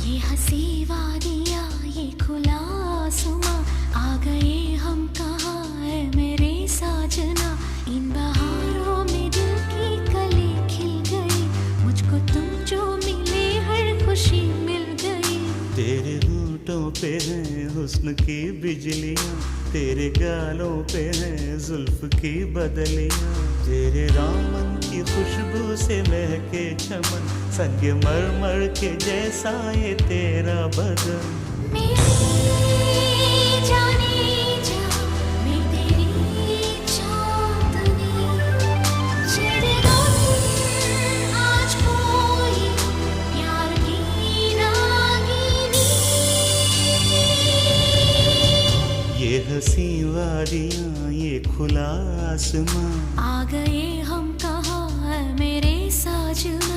ये हंसी वादियाँ ये खुला आसमां, आ गए हम कहाँ है मेरे साजना। इन बहारों में दिल की कली खिल गई, मुझको तुम जो मिले हर खुशी मिल गई। तेरे होठों पे हैं हुस्न की बिजलियाँ, तेरे गालों पे हैं जुल्फ की बदलियाँ। तेरे दामन की खुशबू से महके चमन, संग मरमर के जैसा ये तेरा बदन। मेरी जाने जा, मैं तेरी चांदनी, छेड़ेगा आज कोई प्यार की रागिनी। ये हंसी वादियाँ ये खुला आसमां, आ गए हम कहाँ है मेरे साजना।